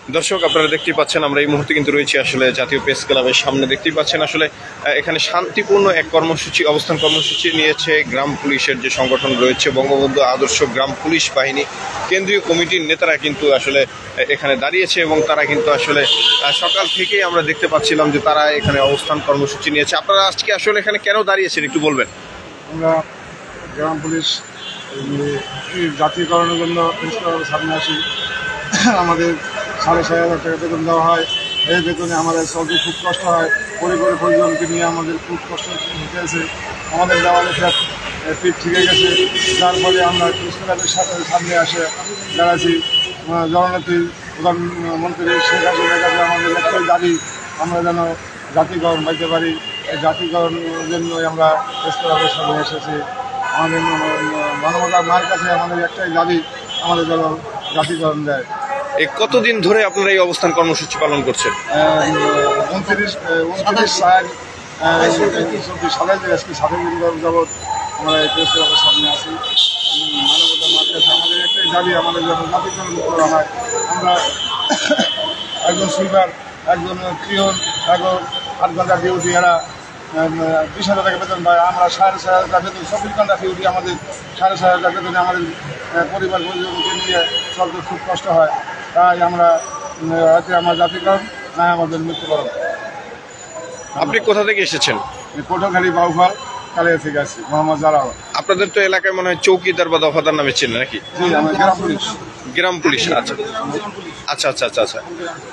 দর্শক আপনারা দেখতেই পাচ্ছেন আমরা এই মুহূর্তে কিন্তু রয়েছি আসলে জাতীয় প্রেস ক্লাবের সামনে। দেখতেই পাচ্ছেন আসলে এখানে শান্তিপূর্ণ এক অবস্থান কর্মসূচি নিয়েছে গ্রাম পুলিশের যে সংগঠন রয়েছে বঙ্গবন্ধু আদর্শ গ্রাম পুলিশ বাহিনী কেন্দ্রীয় কমিটির নেতারা কিন্তু আসলে এখানে দাঁড়িয়েছে এবং তারা কিন্তু আসলে সকাল থেকেই আমরা দেখতে পাচ্ছিলাম যে তারা এখানে অবস্থান কর্মসূচি নিয়েছে। আপনারা আজকে আসলে এখানে কেন দাঁড়িয়েছেন একটু বলবেন? আমরা গ্রাম পুলিশ জাতীয়করণের জন্য সামনে আসি। আমাদের 6,500 টাকা বেতন দেওয়া হয়। এই বেতনে আমাদের চলতে খুব কষ্ট হয়। পরিজনকে নিয়ে আমাদের খুব কষ্ট হতে আছে। আমাদের দেওয়ালে পিঠ ঠিকে গেছে, যার ফলে আমরা প্রেস ক্লাবের সামনে আসে দাঁড়াচ্ছি। জননেত্রী প্রধানমন্ত্রী শেখ হাসিনার কাছে আমাদের একটাই দাবি, আমরা যেন জাতীয়করণ পাইতে পারি। এই জাতীয়করণের জন্যই আমরা প্রেস ক্লাবের সামনে এসেছি। আমাদের মানবতার মার কাছে আমাদের একটাই দাবি, আমাদের যেন জাতীয়করণ দেয়। কতদিন ধরে আপনারা এই অবস্থান কর্মসূচি পালন করছেন? 29 সালে আজকে 7 দিন যাবৎ আমরা এই প্রেস ক্লাবের সামনে আছি। মানবতার মার কাছে আমাদের একটাই দাবি, আমাদের যেন জাতীয়করণ করা হয়। আমরা একজন সুইপার, একজন ক্রিয়ন, একজন 8 ঘন্টা ডিউটি, এরা 20,000 টাকা বেতন পায়। আমরা 6,500 টাকা বেতন, 24 ঘন্টা ডিউটি, আমাদের 6,500 টাকা বেতনে আমাদের পরিজনকে নিয়ে চলতে খুব কষ্ট হয়। তাই আমরা হয়তো আমার জাতীয়করণ না আমাদের মৃত্যুকরণ। আপনি কোথা থেকে এসেছেন? পটুয়াখালী বাউফল কালিয়া থেকে আসছি, মোহাম্মদ জালাল। আপনাদের তো এলাকায় মনে হয় চৌকিদার বা দফাদার নামে চিনেন নাকি? জি, আমার গ্রাম পুলিশ। গ্রাম পুলিশ, আচ্ছা আচ্ছা আচ্ছা আচ্ছা আচ্ছা।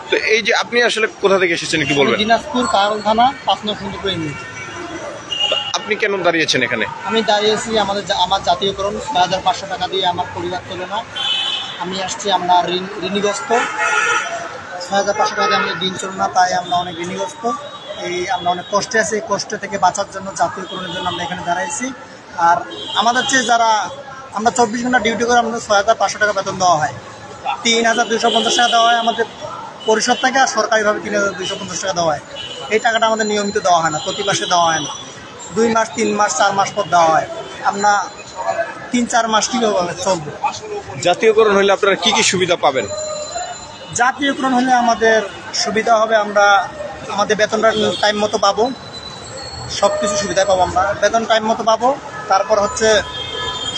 তো এই যে আপনি আসলে কোথা থেকে এসেছেন একটু বলবেন? দিনাজপুর কারণ থানা 5 নং সুন্দরপুর ইউনিট। আপনি কেন দাঁড়িয়েছেন এখানে? আমি দাঁড়িয়েছি আমার জাতীয়করণ 6,500 টাকা দিয়ে আমার পরিবার চলে না। আমি আসছি, আমরা ঋণগ্রস্ত। 6,500 টাকা দিয়ে আমাদের দিন চলে না, তাই আমরা অনেক ঋণগ্রস্ত। আমরা অনেক কষ্টে আছি। কষ্ট থেকে বাঁচার জন্য, জাতীয়করণের জন্য আমরা এখানে দাঁড়াইছি। আর আমাদের চেয়ে যারা আমরা 24 ঘন্টা ডিউটি করে আমাদের 6,500 টাকা বেতন দেওয়া হয়। 3,250 টাকা দেওয়া হয় আমাদের পরিষদ থেকে, আর সরকারিভাবে 3,250 টাকা দেওয়া হয়। এই টাকাটা আমাদের নিয়মিত দেওয়া হয় না, প্রতি মাসে দেওয়া হয় না। 2 মাস, 3 মাস, 4 মাস পর দেওয়া হয়। আমরা 3-4 মাস কীভাবে চলবো? জাতীয়করণ হলে আপনারা কি কি সুবিধা পাবেন? জাতীয়করণ হলে আমাদের সুবিধা হবে, আমরা আমাদের বেতনটা টাইম মতো পাবো, সব কিছু সুবিধাই পাবো। আমরা বেতন টাইম মতো পাবো। তারপর হচ্ছে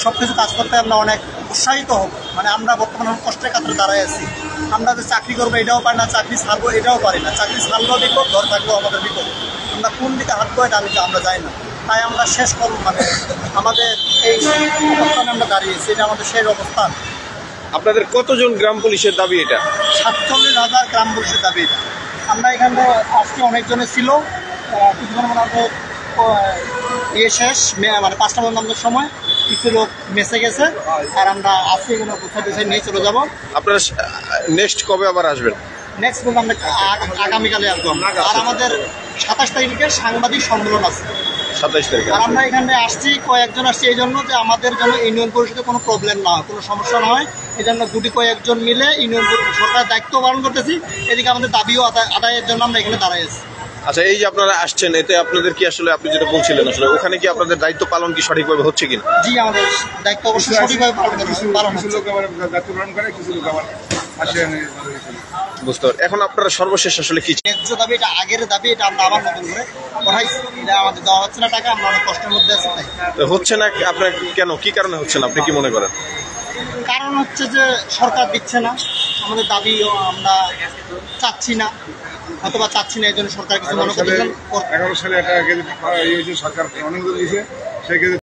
সব কিছু কাজ করতে আমরা অনেক উৎসাহিত হব। মানে আমরা বর্তমানে কষ্টের কাতরে দাঁড়াই আছি। আমরা যে চাকরি করবো এটাও পারি না, চাকরি ছাড়বো এটাও পারি না। চাকরি ছাড়লেও বিপদ, ঘর থাকলেও আমাদের বিপদ। আমরা কোন দিকে হাঁটবো এটা আমরা যাই না। তাই আমরা শেষ করব, মানে আমাদের এই অবস্থানে আমরা দাঁড়িয়েছি, এটা আমাদের শেষ অবস্থান। আপনাদের কতজন গ্রাম পুলিশের দাবি এটা? 47,000 গ্রাম পুলিশের দাবি এটা। আমরা এখানে আজকে অনেকজনের ছিল, কিছুক্ষণ আমাদের শেষ, মানে 5টা বন্ধের সময় কিছু লোক মেসে গেছে। আর আমরা আজকে এগুলো গুছাই নিয়ে চলে যাবো। আপনারা নেক্সট কবে আবার আসবেন? নেক্সট বলতে আমরা আগামীকালে আসবো। আর আমাদের 27 তারিখে সাংবাদিক সম্মেলন আছে। 27 তারিখে। আর আমরা এখানে আসছি, কয়েকজন আসছি এই জন্য যে আমাদের জন্য ইউনিয়ন পরিষদে কোনো প্রবলেম না হয়, কোনো সমস্যা না হয়। এই জন্য কয়েকজন মিলে ইউনিয়ন সরকারের দায়িত্ব পালন করতেছি। এদিকে আমাদের দাবিও আদায়ের জন্য আমরা এখানে দাঁড়াই আছি। আচ্ছা, এই যে আপনারা আসছেন, এতে আপনাদের কি আসলে আপনি যেটা বলছিলেন আসলে ওখানে কি আপনাদের দায়িত্ব পালন কি সঠিকভাবে হচ্ছে কিনা? জি, আমাদের দায়িত্ব অবশ্যই সঠিকভাবে পালন কিছু লোক আবার জাতীয়করণ করে, কিছু লোক আবার আসে। বুঝতে পারি। এখন আপনারা সর্বশেষ আসলে কি ন্যায্য দাবি, এটা আগের দাবি, এটা আমরা আবার নতুন করে পড়াইছি। এটা আমাদের দেওয়া হচ্ছে না টাকা, আমরা অনেক কষ্টের মধ্যে আছি। তাই হচ্ছে না আপনার কেন, কি কারণে হচ্ছে না আপনি কি মনে করেন? কারণ হচ্ছে যে সরকার দিচ্ছে না, আমাদের দাবিও আমরা চাচ্ছি না, অথবা চাচ্ছি না, এই জন্য সরকার কিছু মনে করতেছেন। 11 সালে একটা সরকার অনেক দিয়েছে, সেই